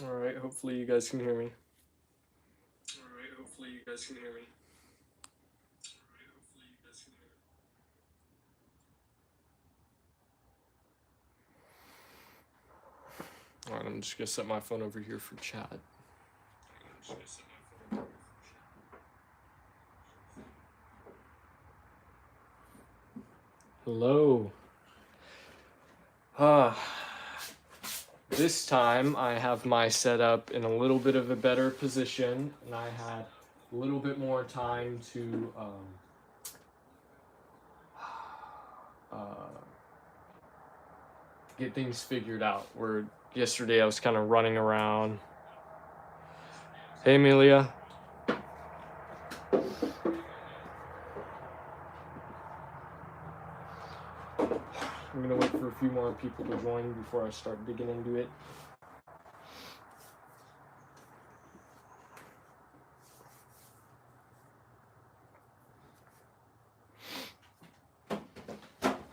Alright, hopefully you guys can hear me. Alright, I'm just gonna set my phone over here for chat. Hello. This time I have my setup in a little bit of a better position, and I had a little bit more time to get things figured out. Where yesterday I was kind of running around. Hey, Amelia. I'm gonna wait for a few more people to join before I start digging into it.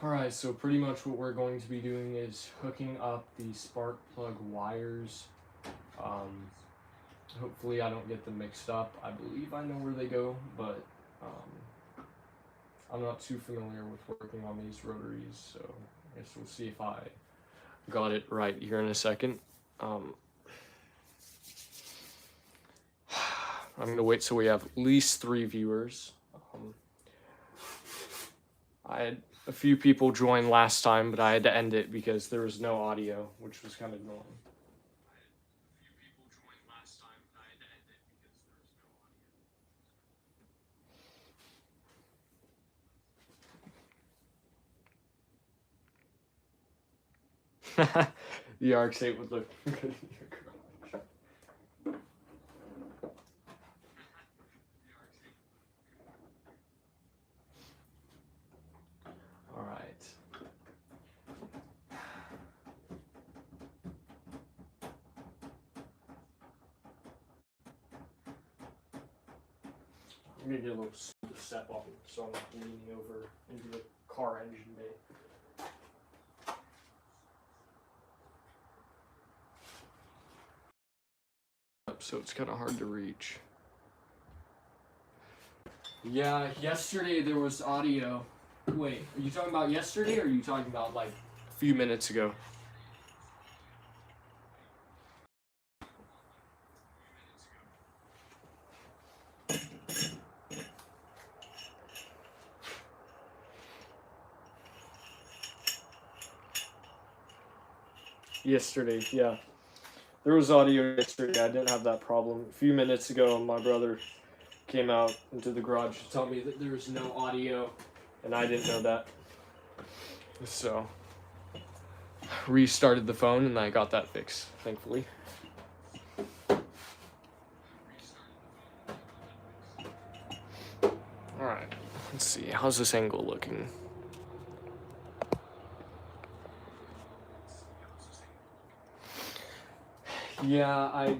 Alright, so pretty much what we're going to be doing is hooking up the spark plug wires. Hopefully I don't get them mixed up. I believe I know where they go, but I'm not too familiar with working on these rotaries, so I guess we'll see if I got it right here in a second. I'm gonna wait so we have at least 3 viewers. I had a few people join last time, but I had to end it because there was no audio, which was kind of annoying. The RX-8 would look good in your garage. All right. I'm gonna get a little step on so I'm not leaning over into the car engine bay. So it's kind of hard to reach. Yeah, yesterday there was audio. Wait, are you talking about yesterday or are you talking about like a few minutes ago? Yesterday, yeah. There was audio yesterday. I didn't have that problem. A few minutes ago, my brother came out into the garage to tell me that there was no audio, and I didn't know that. So, restarted the phone, and I got that fixed, thankfully. Alright, let's see. How's this angle looking? Yeah, I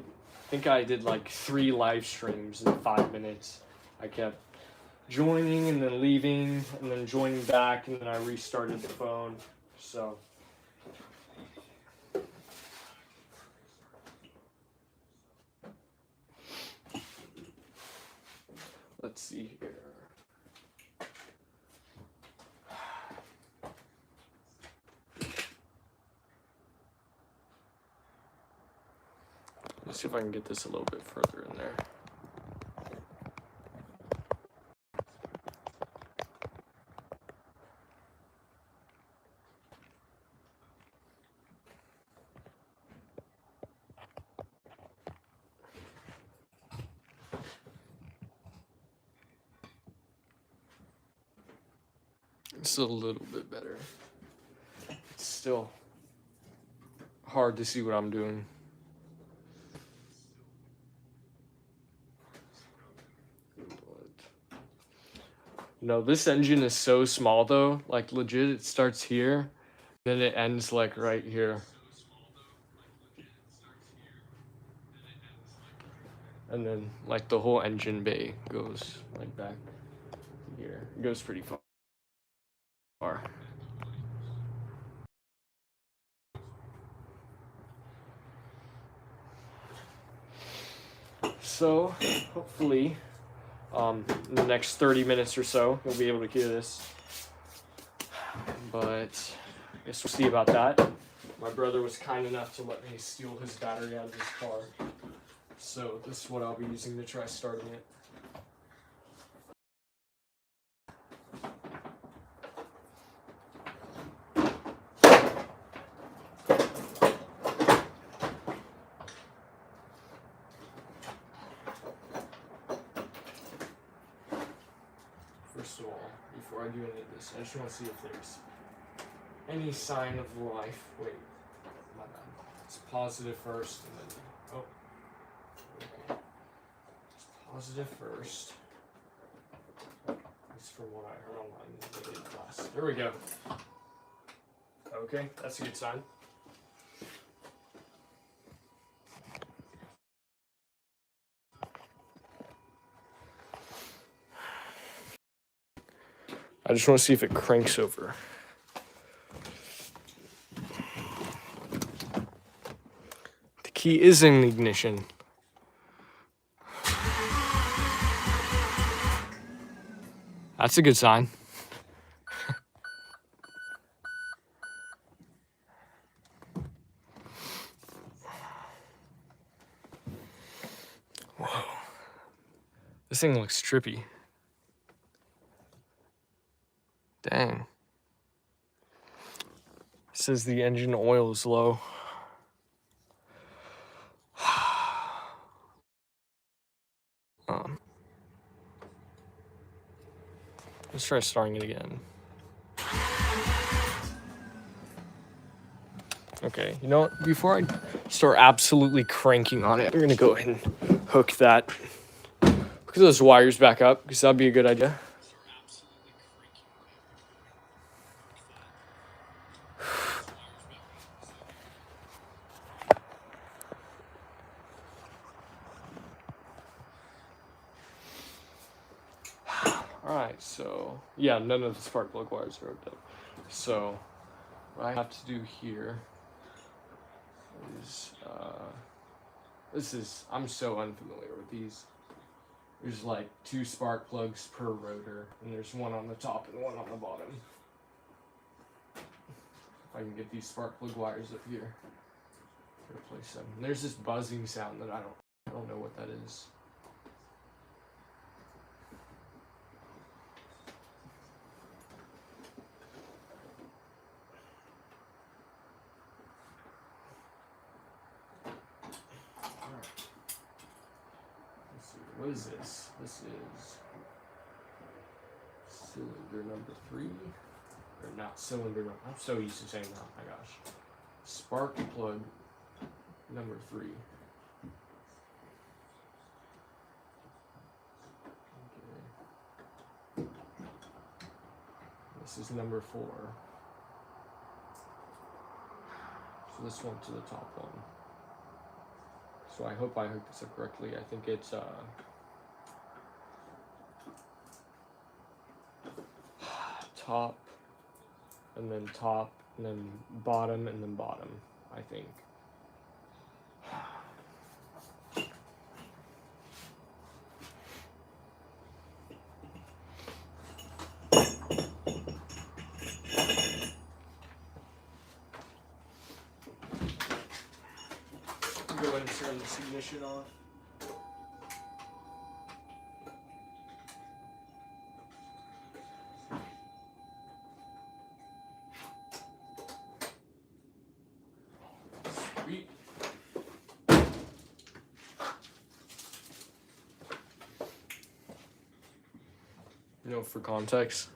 think I did like 3 live streams in 5 minutes. I kept joining and then leaving and then joining back, and then I restarted the phone. So let's see here. Let's see if I can get this a little bit further in there. It's a little bit better. It's still hard to see what I'm doing. No, this engine is so small though. Like legit, it starts here, then it ends like right here. And then like the whole engine bay goes like back here. It goes pretty far. So hopefully in the next 30 minutes or so you'll be able to hear this, but I guess we'll see about that. My brother was kind enough to let me steal his battery out of his car, so this is what I'll be using to try starting it. First of all, before I do any of this, I just want to see if there's any sign of life. Wait, my bad. It's positive first, and then okay. It's positive first. That's from what I heard online in the class. There we go. Okay, that's a good sign. I just want to see if it cranks over. The key is in the ignition. That's a good sign. Whoa. This thing looks trippy. Dang. It says the engine oil is low. Let's try starting it again. Okay, you know what? Before I start absolutely cranking on it, I'm gonna go ahead and hook those wires back up, because that'd be a good idea. Alright, so yeah, none of the spark plug wires are hooked up. So what I have to do here is I'm so unfamiliar with these. There's like 2 spark plugs per rotor, and there's one on the top and one on the bottom. If I can get these spark plug wires up here, replace them. And there's this buzzing sound that I don't know what that is. What is this? This is cylinder number 3. Or not cylinder number. I'm so used to saying that. Oh my gosh. Spark plug number 3. Okay. This is number 4. So this one to the top one. So I hope I hooked this up correctly. I think it's top, and then bottom, and then bottom, I think. Go ahead and turn this ignition off. Sweet. You know, for context,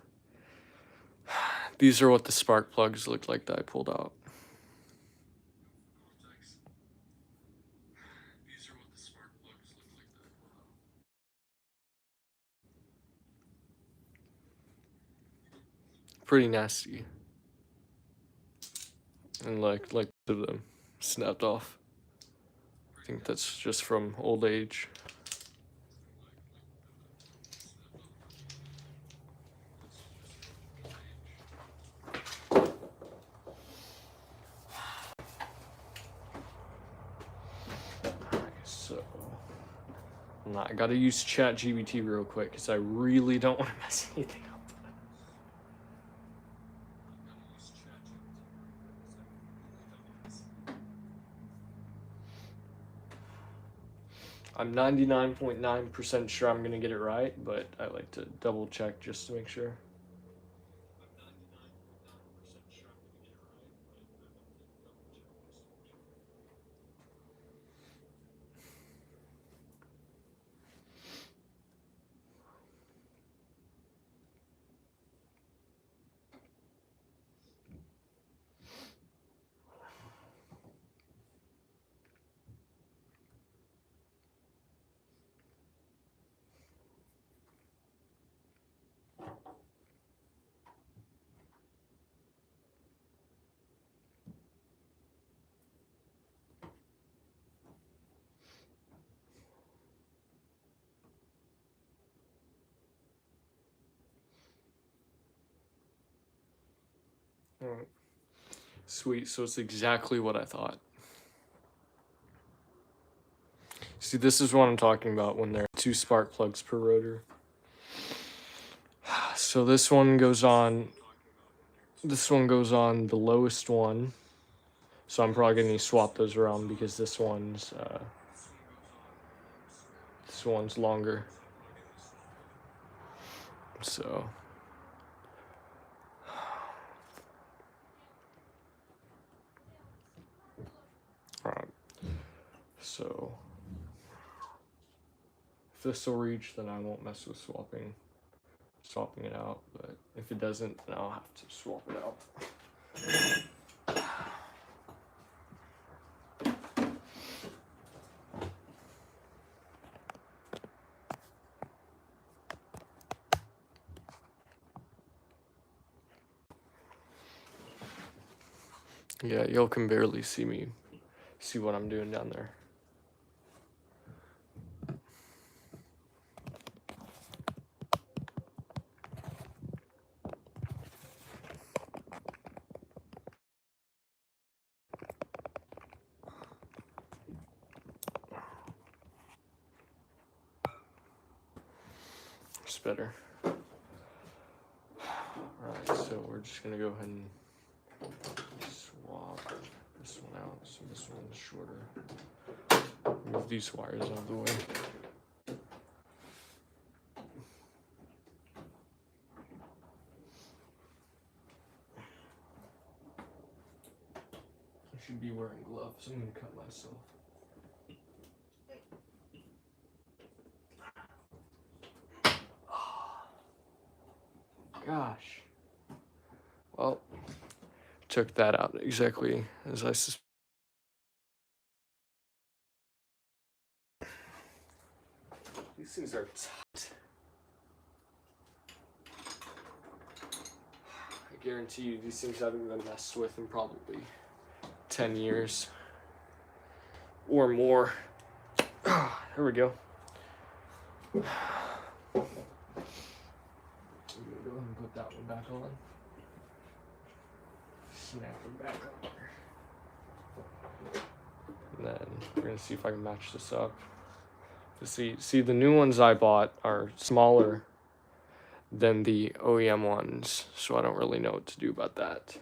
these are what the spark plugs look like that I pulled out. Pretty nasty. And like of them snapped off. I think that's just from old age. So I gotta use ChatGPT real quick because I really don't want to mess anything up. I'm 99.9% sure I'm gonna get it right, but I like to double check just to make sure. Alright. Sweet, so it's exactly what I thought. See, this is what I'm talking about when there are 2 spark plugs per rotor. So this one goes on the lowest one. So I'm probably gonna swap those around because this one's longer. So alright. So if this will reach, then I won't mess with swapping it out, but if it doesn't, then I'll have to swap it out. Yeah, y'all can barely see what I'm doing down there. It's better. Alright, so we're just gonna go ahead and swap this one out, so this one's shorter. Move these wires out of the way. I should be wearing gloves. I'm gonna cut myself. Gosh. Well, took that out exactly as I suspected. These things are tight. I guarantee you these things haven't been messed with in probably 10 years or more. There we go. I'm gonna go ahead and put that one back on. Snap them back on there. And then we're gonna see if I can match this up. See, the new ones I bought are smaller than the OEM ones, so I don't really know what to do about that.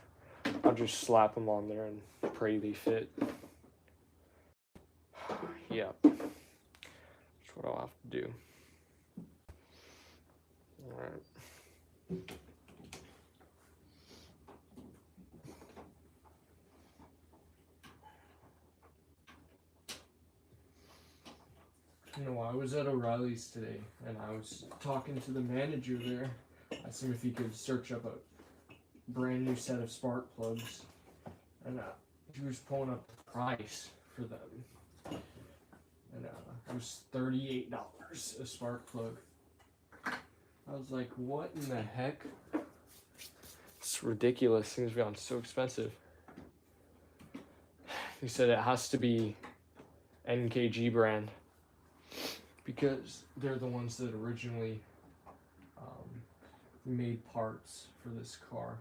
I'll just slap them on there and pray they fit. Yeah, that's what I'll have to do. Alright. You know, I was at O'Reilly's today, and I was talking to the manager there. I asked him if he could search up a brand new set of spark plugs, and he was pulling up the price for them, and it was $38 a spark plug. I was like, what in the heck? It's ridiculous. Things have gotten so expensive. He said it has to be NKG brand because they're the ones that originally made parts for this car.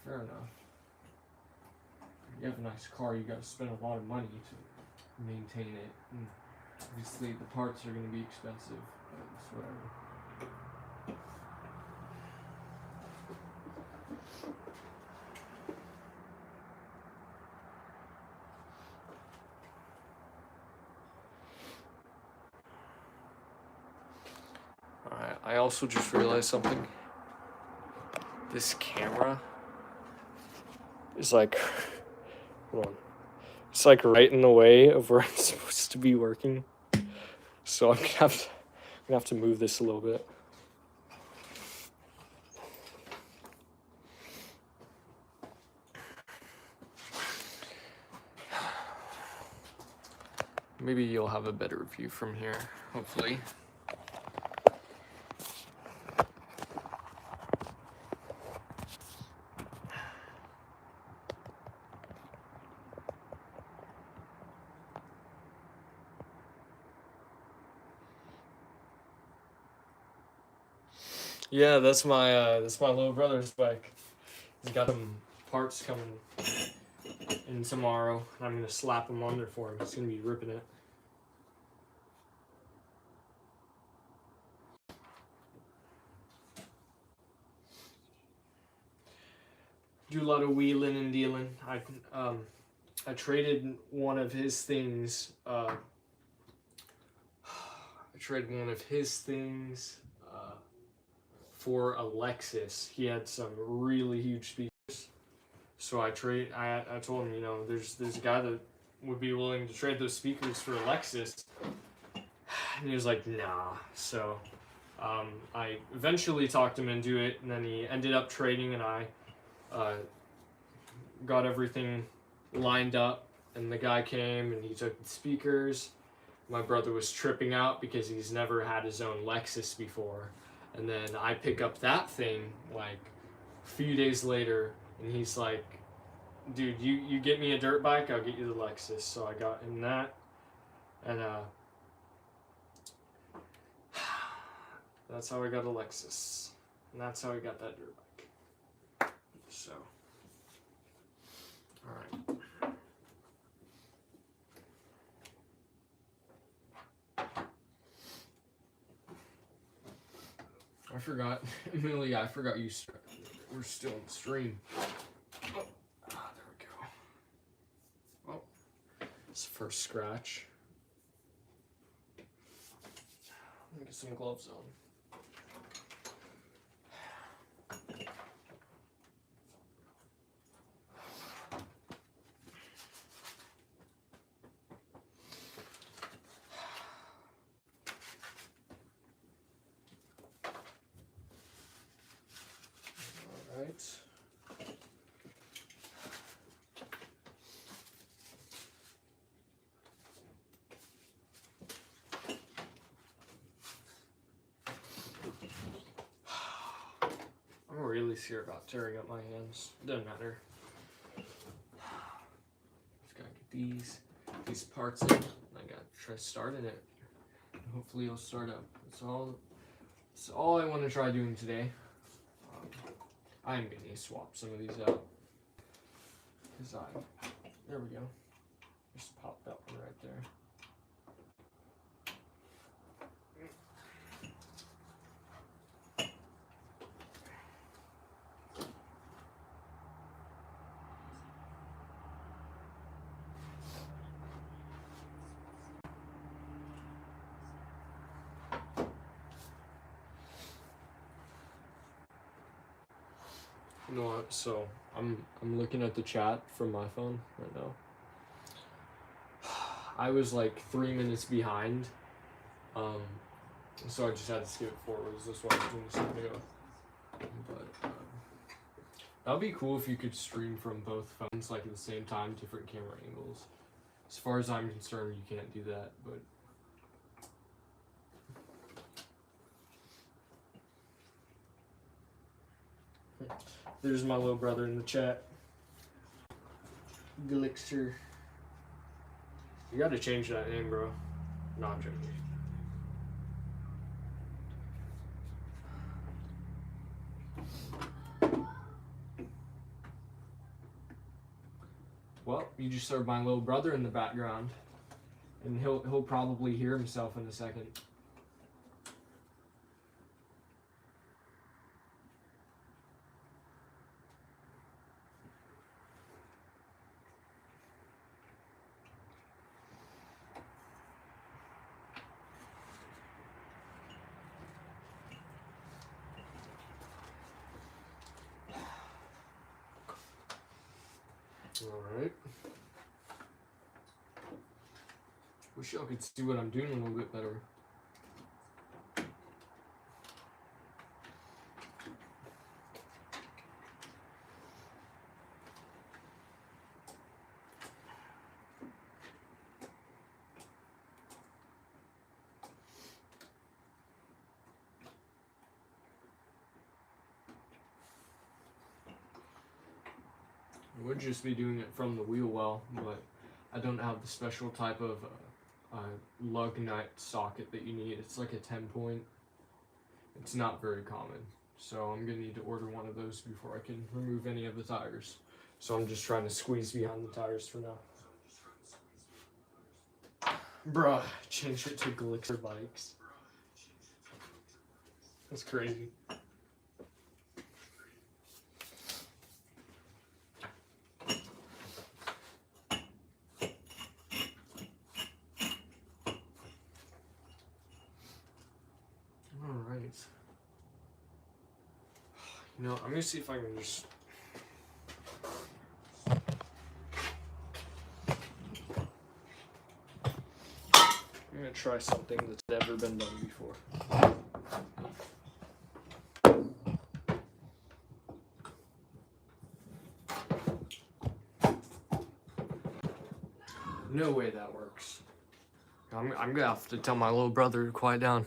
Fair enough. If you have a nice car, you got to spend a lot of money to maintain it. And Obviously, the parts are going to be expensive, but it's whatever. Alright, I also just realized something. This camera is like, hold on. It's like right in the way of where I'm supposed to be working. So I'm gonna have to move this a little bit. Maybe you'll have a better view from here, hopefully. Yeah, that's my little brother's bike. He's got some parts coming in tomorrow, and I'm gonna slap them on there for him. He's gonna be ripping it. Do a lot of wheeling and dealing. I traded one of his things. I traded one of his things for a Lexus. He had some really huge speakers, so I told him, you know, there's a guy that would be willing to trade those speakers for a Lexus, and he was like, nah. So I eventually talked him into it, and then he ended up trading, and I got everything lined up, and the guy came and he took the speakers. My brother was tripping out because he's never had his own Lexus before. And then I pick up that thing like a few days later, and he's like, dude, you get me a dirt bike, I'll get you the Lexus. So I got him that, and that's how I got a Lexus, and that's how I got that dirt bike. So, all right. I forgot, Emily, I forgot we're still in the stream. Oh, there we go. Well, it's the first scratch. Let me get some gloves on. I'm really scared about tearing up my hands. Doesn't matter. Just gotta get these parts in. I gotta try starting it. Hopefully it'll start up. That's all I want to try doing today. I'm gonna swap some of these out. There we go. Just pop that one right there. You know what? So I'm looking at the chat from my phone right now. I was like 3 minutes behind, so I just had to skip it forward. That's why I was doing this video. But that'd be cool if you could stream from both phones like at the same time, different camera angles. As far as I'm concerned, you can't do that, but. There's my little brother in the chat. Glixer. You gotta change that name, bro. No, I'm joking. Well, you just heard my little brother in the background. And he'll probably hear himself in a second. Alright. Wish y'all could see what I'm doing a little bit better. I would just be doing it from the wheel well, but I don't have the special type of lug nut socket that you need. It's like a 10-point. It's not very common, so I'm gonna need to order one of those before I can remove any of the tires. So I'm just trying to squeeze behind the tires for now. Bruh, changed it to Glixer bikes. That's crazy. Alright. You know, I'm gonna see if I can just... I'm gonna try something that's never been done before. No way that works. I'm gonna have to tell my little brother to quiet down.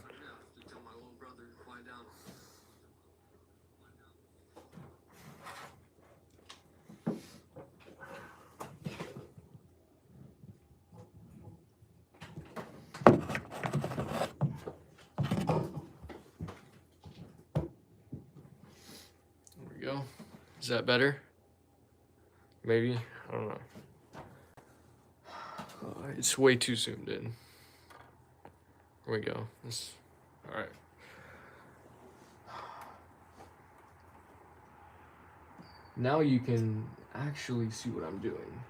There we go. Is that better? Maybe? I don't know. It's way too zoomed in. There we go. Alright. Now you can actually see what I'm doing.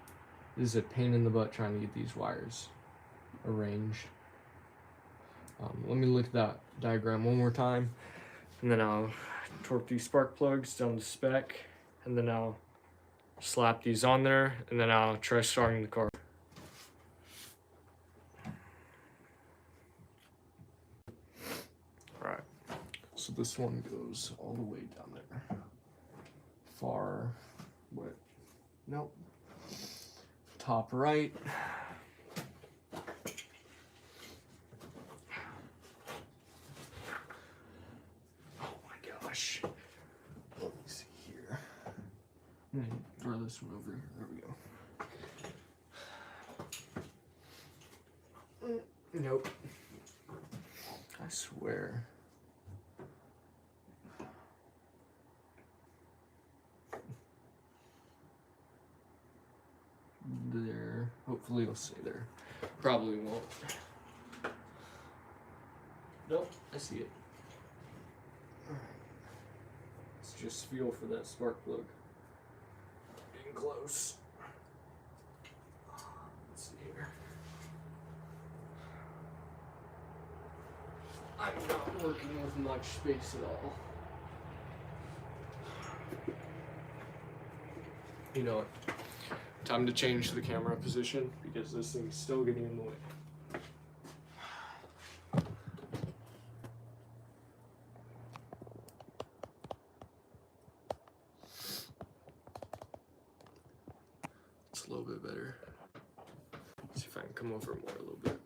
This is a pain in the butt trying to get these wires arranged. Let me look at that diagram one more time, and then I'll torque these spark plugs down to spec, and then I'll slap these on there, and then I'll try starting the car. Alright, so this one goes all the way down there. Far, what? Nope. Top right. Oh my gosh. Let me see here. I'm gonna throw this one over here. There we go. Nope. I swear. There. Hopefully it'll stay there. Probably won't. Nope, I see it. Alright. Let's just feel for that spark plug. Getting close. Let's see here. I'm not working with much space at all. You know what? Time to change the camera position because this thing's still getting in the way. It's a little bit better. Let's see if I can come over more a little bit.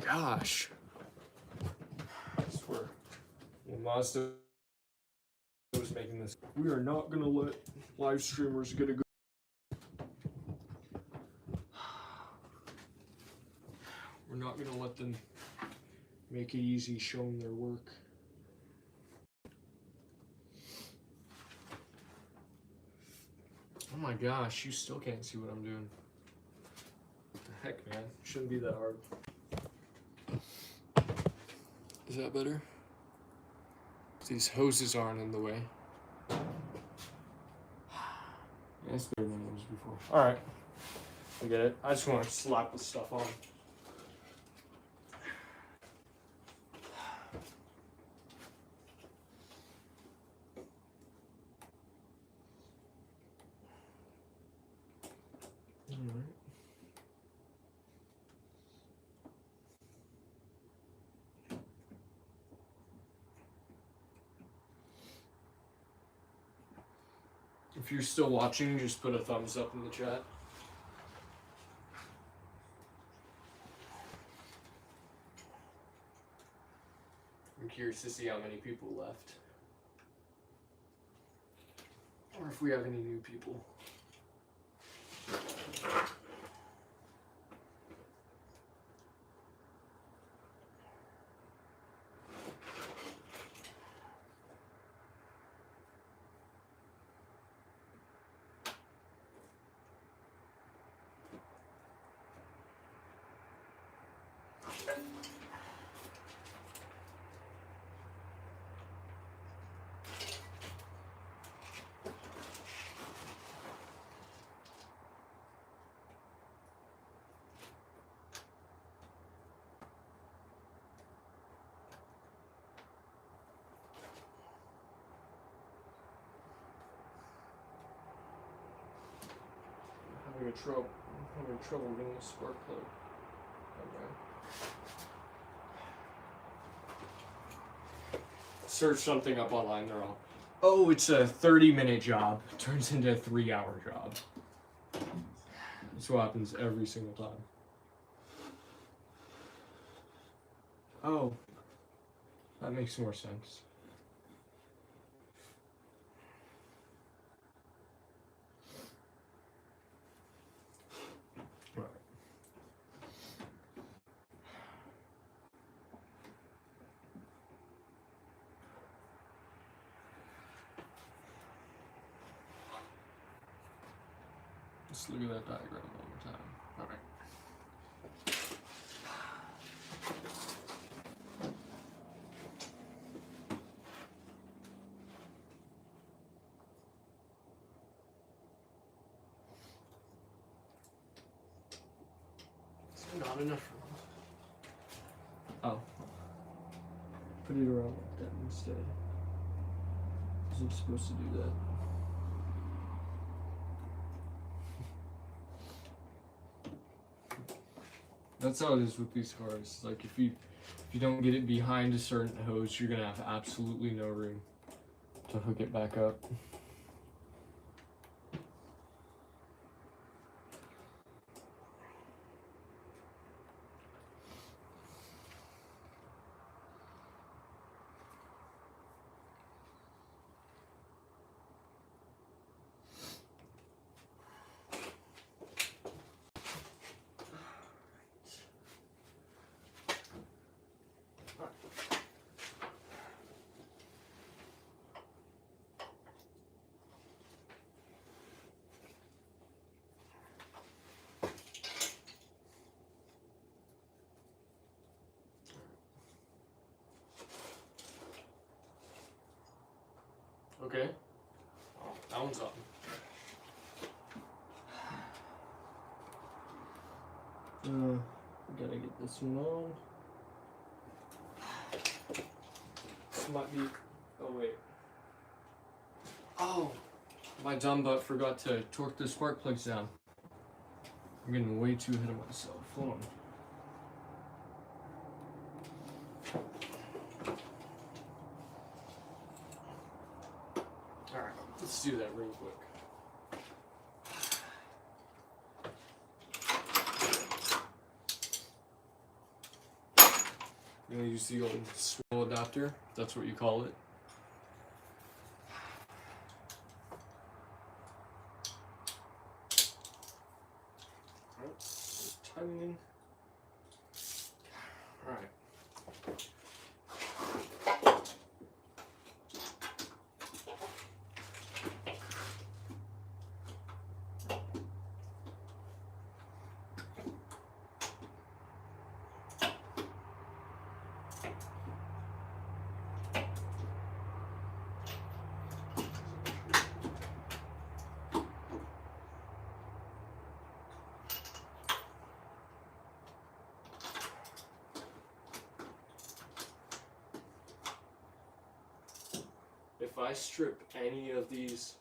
Gosh. I swear. When Mazda was making this, we are not gonna let live streamers get a good. We're not gonna let them make it easy showing their work. Oh my my gosh, you still can't see what I'm doing. What the heck, man? Shouldn't be that hard. Is that better? These hoses aren't in the way. Yeah, it's better than it was before. Alright. I get it. I just want to slap this stuff on. Alright. If you're still watching, just put a thumbs up in the chat. I'm curious to see how many people left. Or if we have any new people. Having trouble getting a spark plug. Okay. Search something up online, they're all, oh, it's a 30-minute job. Turns into a 3-hour job. That's what happens every single time. Oh, that makes more sense. Let's look at that diagram one more time. All right. Is there not enough room? Oh. Put it around like that instead. Because I'm supposed to do that. That's how it is with these cars. Like if you don't get it behind a certain hose, you're gonna have absolutely no room to hook it back up. Okay. Oh, that one's on. Gotta get this one on. This might be. Oh wait. Oh, my dumb butt forgot to torque the spark plugs down. I'm getting way too ahead of myself. Hold on. Alright, let's do that real quick. I'm gonna use the old swivel adapter, if that's what you call it. Tightening. Alright. if I strip any of these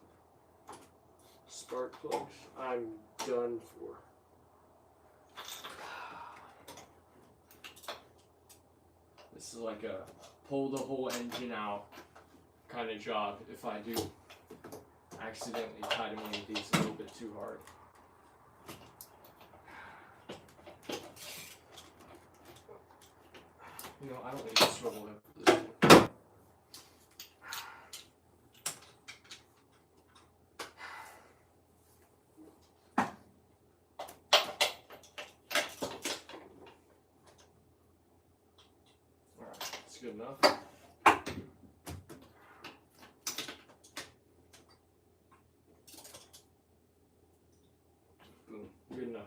spark plugs, I'm done for. This is like a pull the whole engine out kind of job if I do accidentally tighten one of these a little bit too hard. You know, I don't need to swivel hip for this one. Alright, that's good enough. Boom, good enough.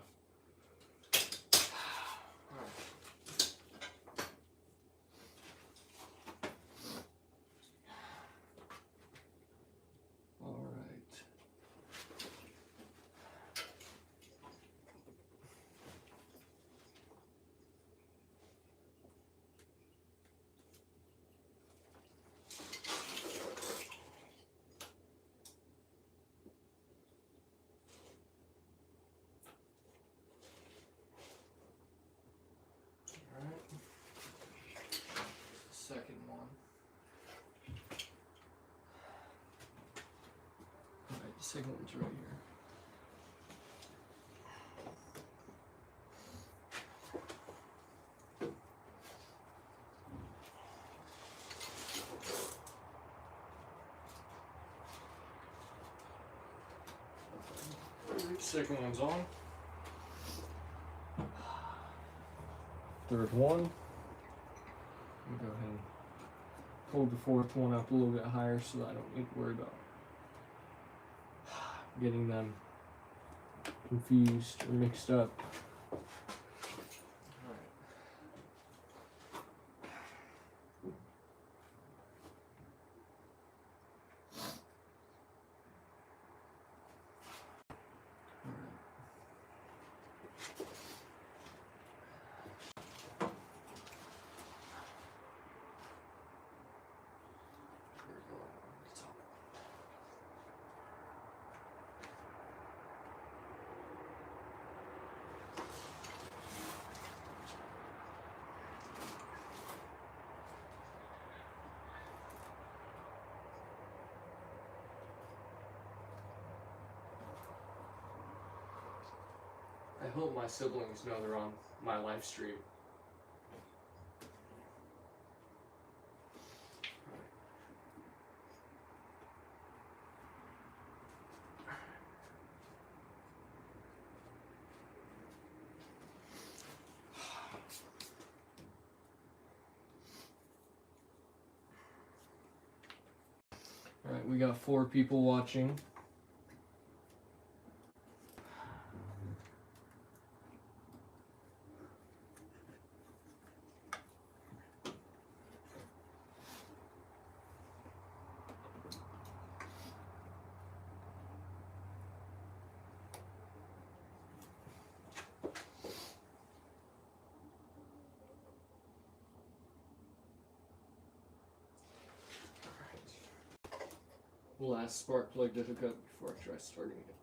Second one. Alright, the second one's right here. Alright, second one's on. Third one. Go ahead and pull the fourth one up a little bit higher so that I don't need to worry about getting them confused or mixed up. I hope my siblings know they're on my live stream. Alright, we got 4 people watching. Last spark plug to hook up before I try starting it.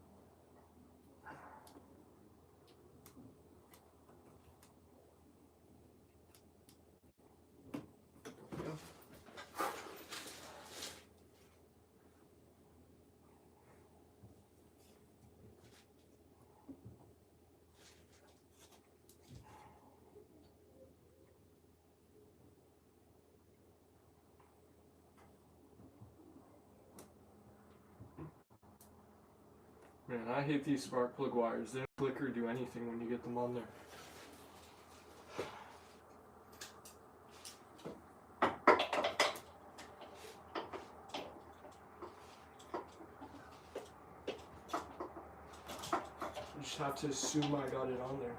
There we go. Man, I hate these spark plug wires. They don't click or do anything when you get them on there. I just have to assume I got it on there.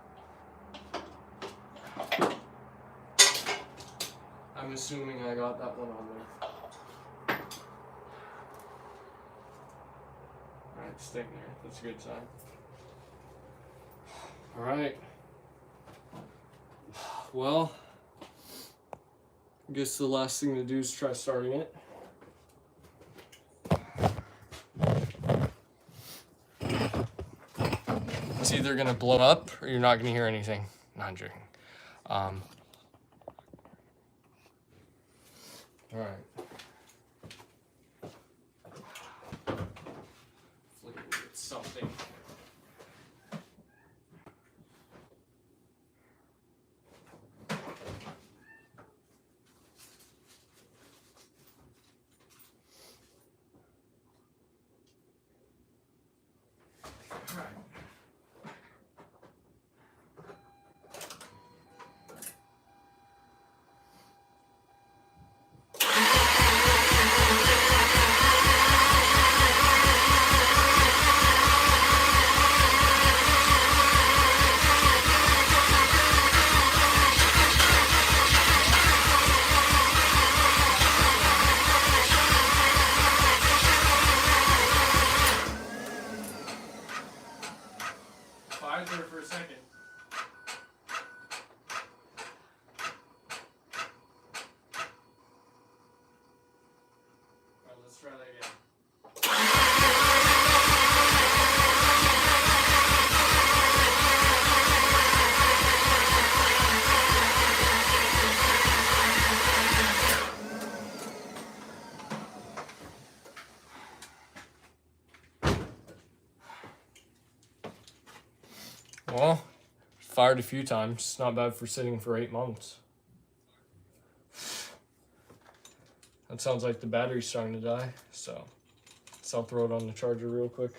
I'm assuming I got that one on there. Alright, staying there. That's a good sign. Alright. Well, I guess the last thing to do is try starting it. either going to blow up or you're not going to hear anything. Not joking. All right. Hopefully we'll get something. All right. Quiet there for a second. All right, let's try that again. Well, fired a few times. Not bad for sitting for 8 months. That sounds like the battery's starting to die, so I'll throw it on the charger real quick.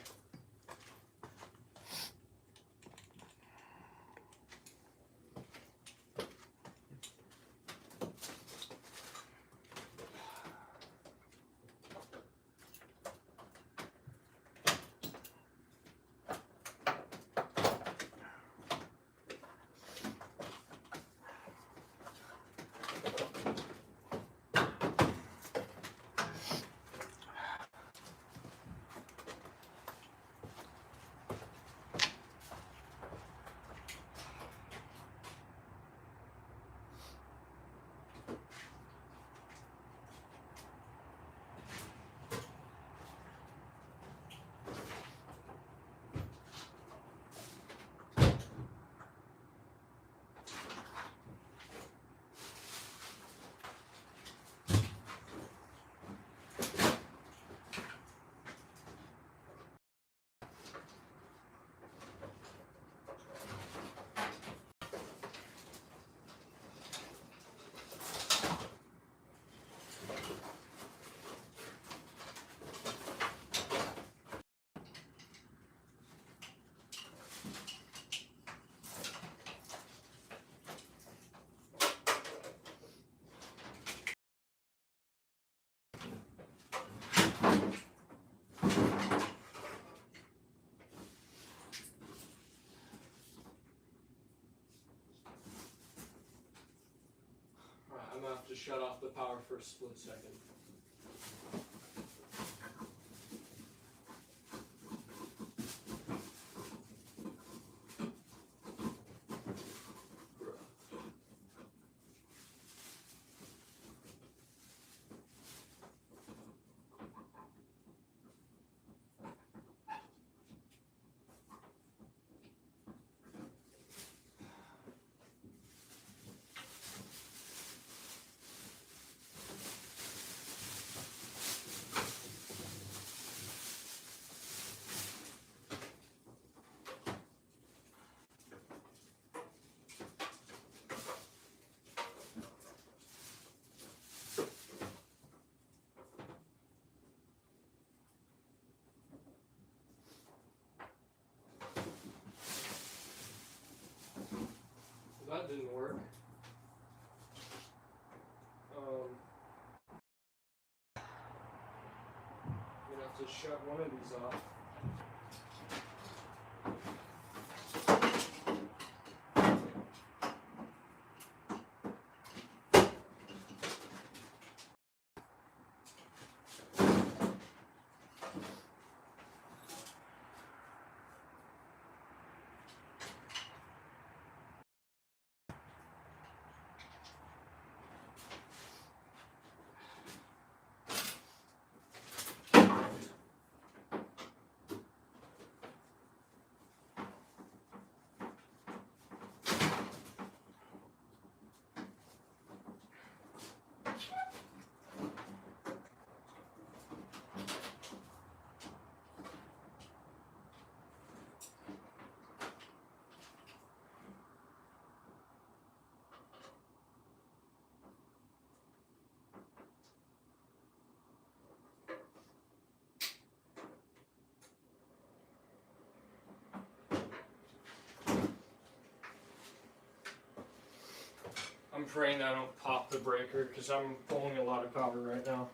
I'm gonna have to shut off the power for a split second. That didn't work. I'm gonna have to shut one of these off. praying I don't pop the breaker because I'm pulling a lot of power right now.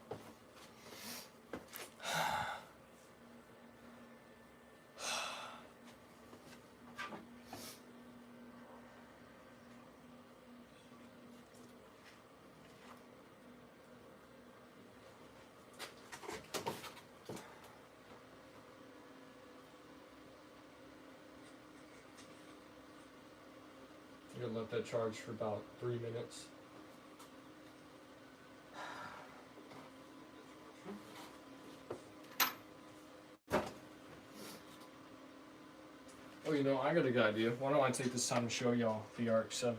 You're gonna let that charge for about 3 minutes. Oh, you know, I got a good idea. Why don't I take this time to show y'all the RX-7?